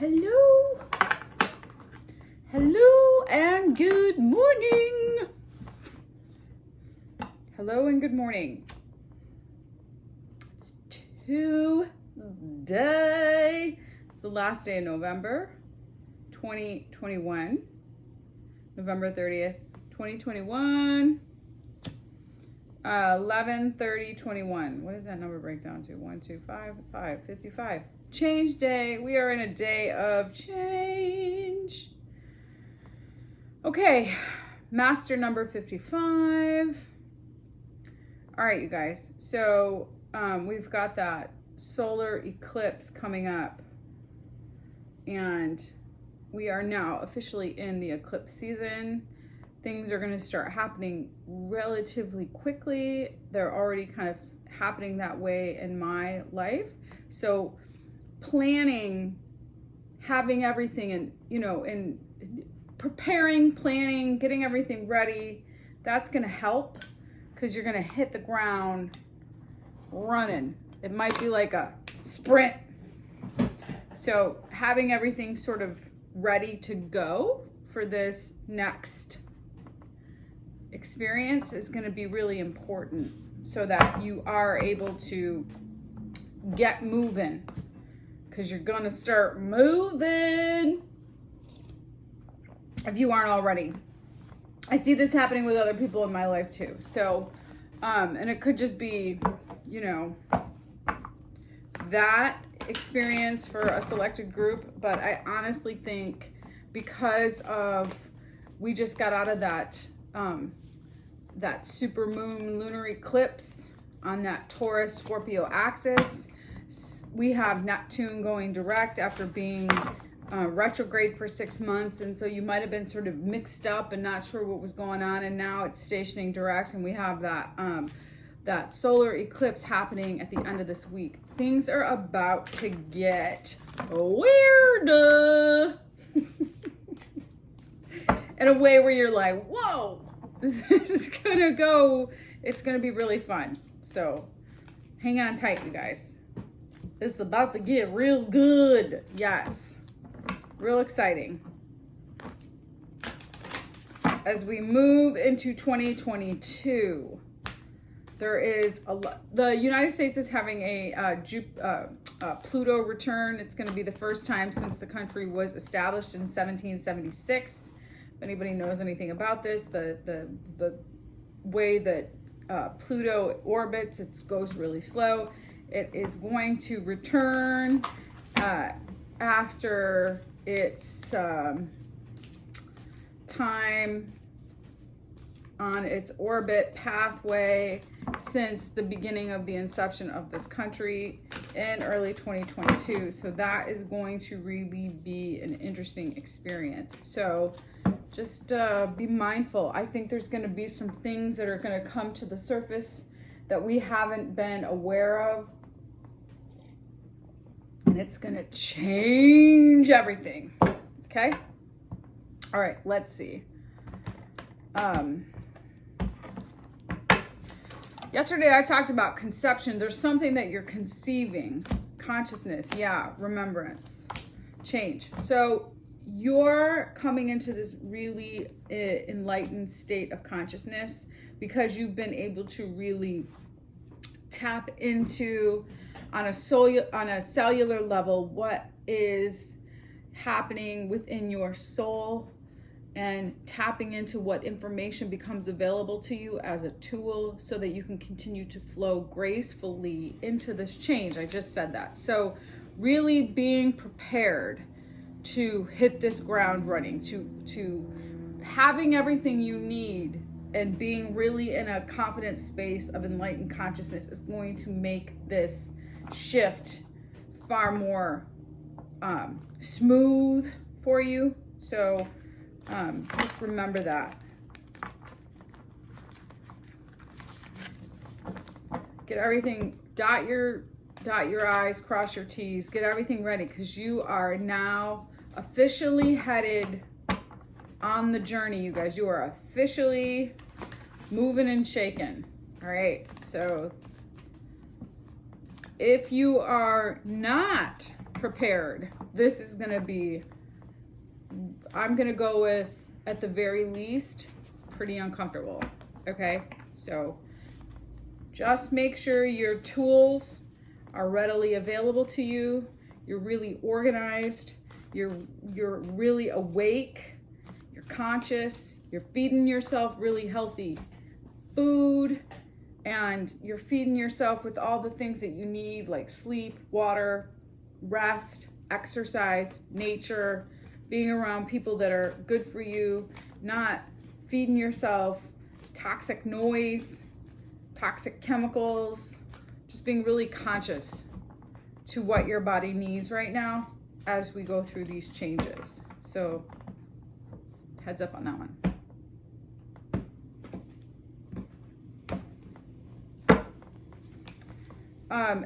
Hello. Hello and good morning. Hello and good morning. It's Tuesday. It's the last day of November 2021. November 30th, 2021. 11/30/21. What does that number break down to? 1, 2, 5, 5, 55. Change day. We are in a day of change. Okay, master number 55. All right, you guys. So we've got that solar eclipse coming up, and we are now officially in the eclipse season. Things are going to start happening relatively quickly. They're already kind of happening that way in my life. So planning, having everything and preparing, planning, getting everything ready, that's going to help because you're going to hit the ground running. It might be like a sprint. So having everything sort of ready to go for this next experience is going to be really important so that you are able to get moving, because you're going to start moving if you aren't already. I see this happening with other people in my life too. So and it could just be that experience for a selected group, but I honestly think because of we just got out of that super moon lunar eclipse on that Taurus Scorpio axis. We have Neptune going direct after being retrograde for 6 months, and so you might have been sort of mixed up and not sure what was going on, and now it's stationing direct, and we have that solar eclipse happening at the end of this week. Things are about to get weird in a way where you're like, whoa, this is gonna go, it's gonna be really fun. So hang on tight, you guys. It's about to get real good. Yes, real exciting. As we move into 2022, there is the United States is having a Pluto return. It's going to be the first time since the country was established in 1776. If anybody knows anything about this, the way that Pluto orbits, it goes really slow. It is going to return after its time on its orbit pathway since the beginning of the inception of this country in early 2022. So that is going to really be an interesting experience. So just be mindful. I think there's going to be some things that are going to come to the surface that we haven't been aware of. And it's going to change everything. Okay? All right, let's see. Yesterday I talked about conception. There's something that you're conceiving. Consciousness, yeah, remembrance, change. So you're coming into this really enlightened state of consciousness because you've been able to really tap into on a cellular level what is happening within your soul, and tapping into what information becomes available to you as a tool so that you can continue to flow gracefully into this change. I just said that. So really being prepared to hit this ground running, to having everything you need and being really in a confident space of enlightened consciousness is going to make this shift far more smooth for you. So just remember that. Get everything, dot your I's, cross your T's, get everything ready, because you are now officially headed on the journey, you guys. You are officially moving and shaking. All right. So if you are not prepared. This is going to be, I'm going to go with, at the very least, pretty uncomfortable. Okay? So just make sure your tools are readily available to you. You're really organized. You're really awake. You're conscious. You're feeding yourself really healthy food, and you're feeding yourself with all the things that you need, like sleep, water, rest, exercise, nature, being around people that are good for you, not feeding yourself toxic noise, toxic chemicals, just being really conscious to what your body needs right now as we go through these changes. So heads up on that one.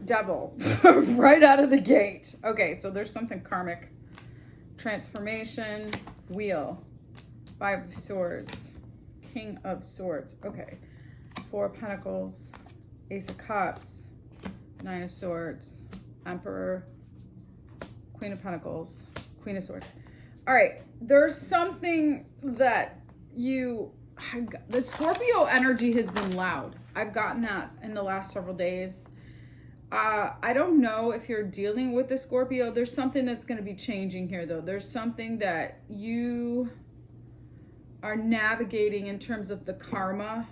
Devil, right out of the gate. Okay, so there's something karmic. Transformation, wheel, 5 of swords, King of swords. Okay, 4 of pentacles, Ace of cups, 9 of swords, Emperor, Queen of pentacles, Queen of swords. All right, there's something that the Scorpio energy has been loud. I've gotten that in the last several days. I don't know if you're dealing with the Scorpio. There's something that's going to be changing here, though. There's something that you are navigating in terms of the karma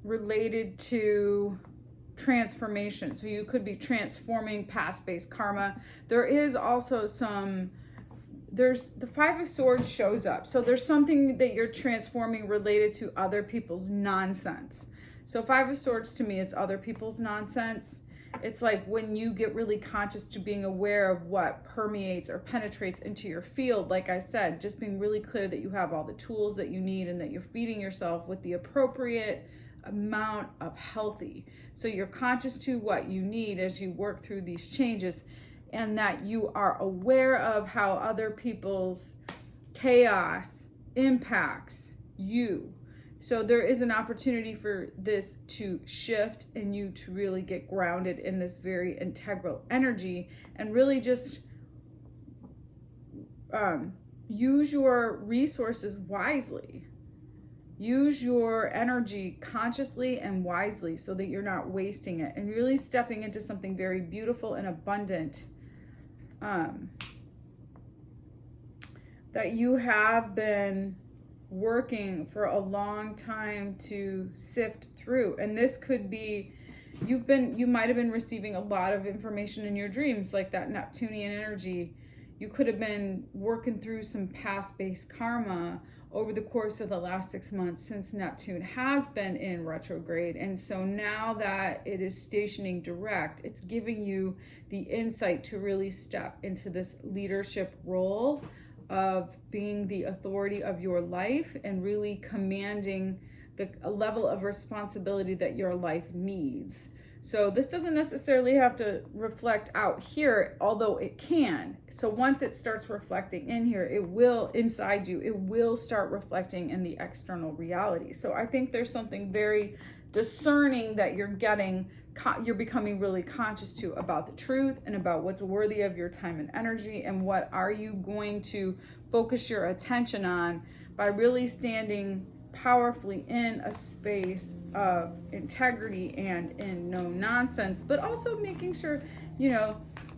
related to transformation. So you could be transforming past-based karma. There is also there's the 5 of swords shows up. So there's something that you're transforming related to other people's nonsense. So 5 of swords to me is other people's nonsense. It's like when you get really conscious to being aware of what permeates or penetrates into your field. Like I said, just being really clear that you have all the tools that you need and that you're feeding yourself with the appropriate amount of healthy. So you're conscious to what you need as you work through these changes, and that you are aware of how other people's chaos impacts you. So there is an opportunity for this to shift and you to really get grounded in this very integral energy and really just use your resources wisely. Use your energy consciously and wisely so that you're not wasting it, and really stepping into something very beautiful and abundant that you have been working for a long time to sift through. And this could be, you might have been receiving a lot of information in your dreams, like that Neptunian energy. You could have been working through some past-based karma over the course of the last 6 months since Neptune has been in retrograde. And so now that it is stationing direct, it's giving you the insight to really step into this leadership role of being the authority of your life and really commanding a level of responsibility that your life needs. So this doesn't necessarily have to reflect out here, although it can. So once it starts reflecting in here, it will, inside you, it will start reflecting in the external reality. So I think there's something very discerning that you're becoming really conscious to about the truth and about what's worthy of your time and energy, and what are you going to focus your attention on by really standing powerfully in a space of integrity and in no nonsense, but also making sure,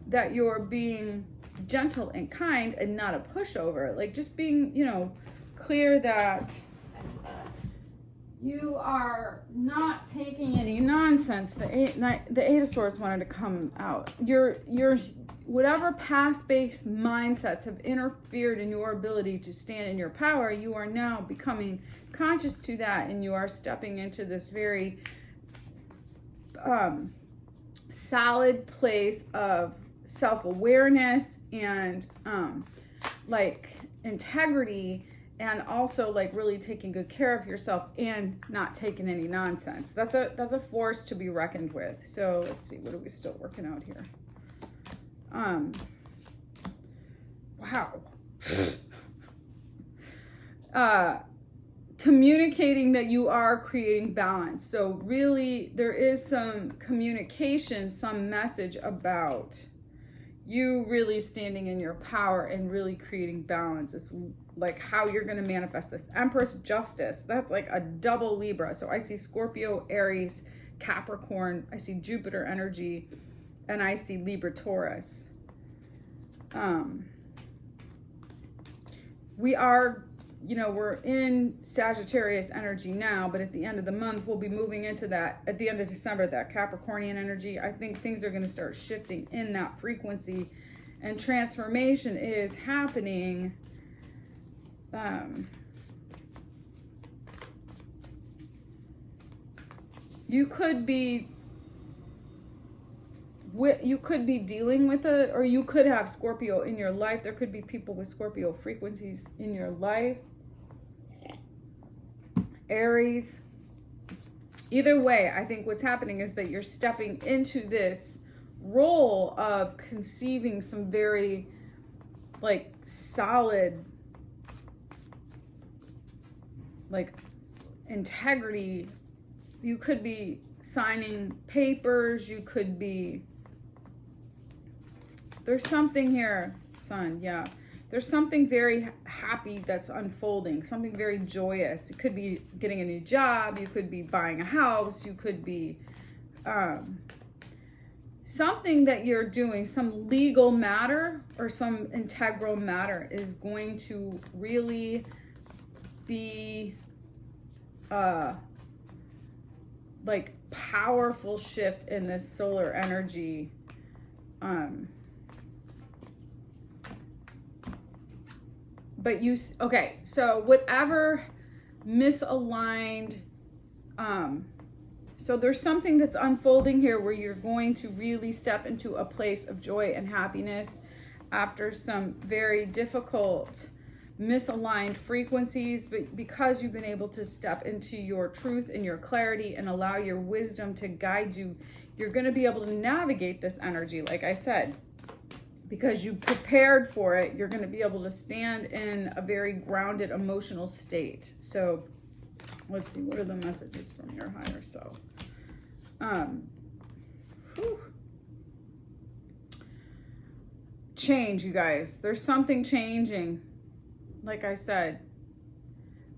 that you're being gentle and kind and not a pushover. Like just being, clear that you are not taking any nonsense. The Eight of Swords wanted to come out. Your whatever past-based mindsets have interfered in your ability to stand in your power, you are now becoming conscious to that, and you are stepping into this very solid place of self-awareness and integrity, and also really taking good care of yourself and not taking any nonsense. That's a force to be reckoned with. So let's see, what are we still working out here? Wow. communicating that you are creating balance. So really there is some communication, some message about you really standing in your power and really creating balance. Is like how you're going to manifest this. Empress, Justice, that's like a double Libra. So I see Scorpio, Aries, Capricorn, I see Jupiter energy, and I see Libra, Taurus. We are, we're in Sagittarius energy now, but at the end of the month, we'll be moving into that, at the end of December, that Capricornian energy. I think things are going to start shifting in that frequency, and transformation is happening. You could be dealing with it, or you could have Scorpio in your life. There could be people with Scorpio frequencies in your life. Aries. Either way, I think what's happening is that you're stepping into this role of conceiving some very like solid like integrity. You could be signing papers, you could be, there's something here, Sun, yeah. There's something very happy that's unfolding, something very joyous. It could be getting a new job, you could be buying a house, you could be something that you're doing, some legal matter or some integral matter is going to really be like powerful shift in this solar energy. But okay, so whatever misaligned, so there's something that's unfolding here where you're going to really step into a place of joy and happiness after some very difficult misaligned frequencies, but because you've been able to step into your truth and your clarity and allow your wisdom to guide you, you're going to be able to navigate this energy. Like I said, because you prepared for it, you're going to be able to stand in a very grounded emotional state. So let's see, what are the messages from your higher self? Change, you guys. There's something changing. Like I said,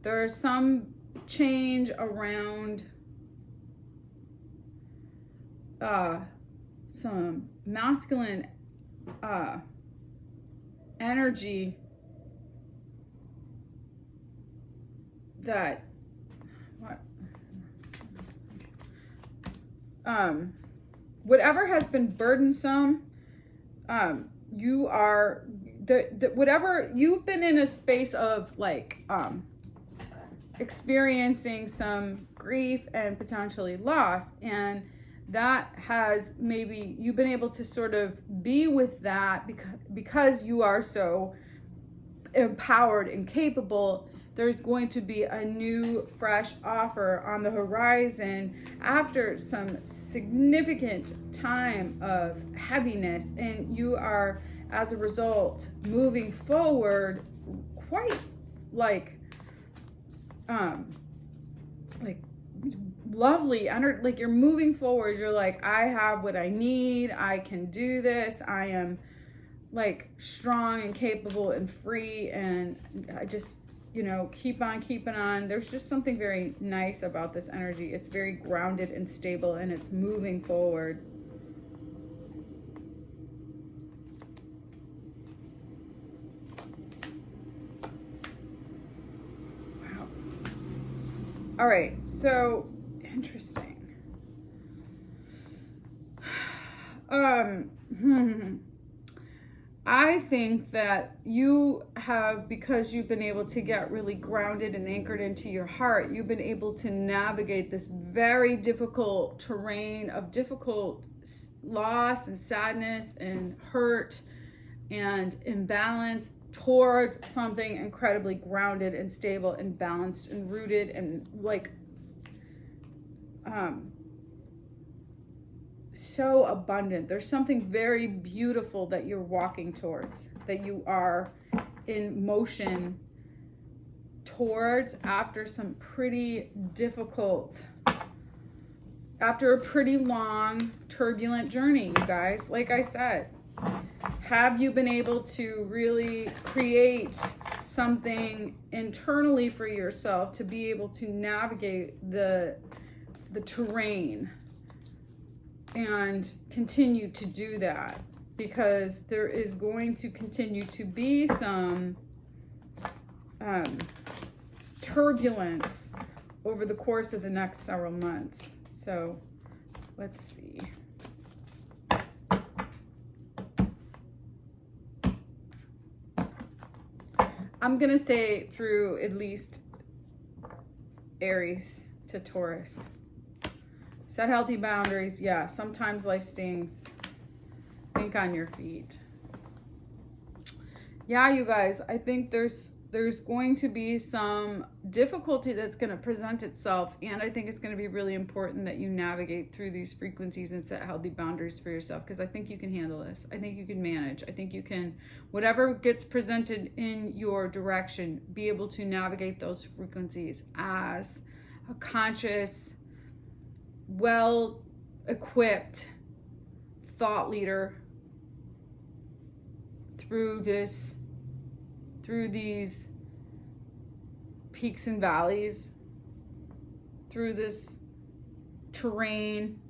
there's some change around some masculine energy that whatever has been burdensome, you are whatever you've been in a space of like experiencing some grief and potentially loss, and that has maybe you've been able to sort of be with that because you are so empowered and capable. There's going to be a new fresh offer on the horizon after some significant time of heaviness, and you are, as a result, moving forward quite like lovely, like you're moving forward. You're like, I have what I need, I can do this, I am like strong and capable and free, and I just, keep on keeping on. There's just something very nice about this energy. It's very grounded and stable, and it's moving forward. Wow. All right, so interesting. I think that you have, because you've been able to get really grounded and anchored into your heart, you've been able to navigate this very difficult terrain of difficult loss and sadness and hurt and imbalance towards something incredibly grounded and stable and balanced and rooted and like so abundant. There's something very beautiful that you're walking towards, that you are in motion towards after some pretty difficult, after a pretty long, turbulent journey, you guys. Like I said, have you been able to really create something internally for yourself to be able to navigate the terrain and continue to do that? Because there is going to continue to be some turbulence over the course of the next several months. So let's see. I'm going to say through at least Aries to Taurus. Set healthy boundaries. Yeah, sometimes life stings. Think on your feet. Yeah, you guys, I think there's going to be some difficulty that's going to present itself, and I think it's going to be really important that you navigate through these frequencies and set healthy boundaries for yourself, because I think you can handle this. I think you can manage. I think you can, whatever gets presented in your direction, be able to navigate those frequencies as a conscious, well-equipped thought leader through these peaks and valleys, through this terrain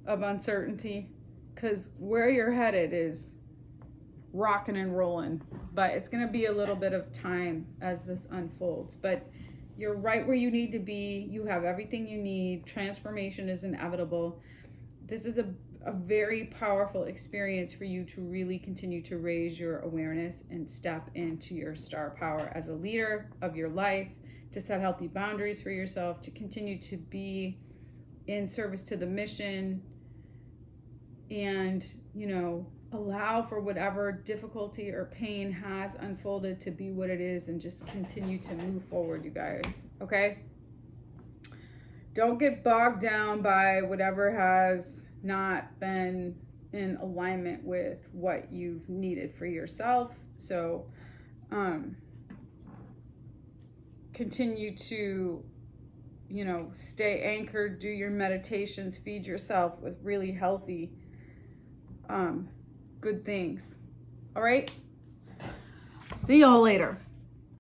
of uncertainty, because where you're headed is rocking and rolling, but it's going to be a little bit of time as this unfolds, but you're right where you need to be. You have everything you need. Transformation is inevitable. This is a very powerful experience for you to really continue to raise your awareness and step into your star power as a leader of your life, to set healthy boundaries for yourself, to continue to be in service to the mission, and, allow for whatever difficulty or pain has unfolded to be what it is, and just continue to move forward, you guys. Okay? Don't get bogged down by whatever has not been in alignment with what you've needed for yourself. So continue to, stay anchored, do your meditations, feed yourself with really healthy, good things. All right? See y'all later.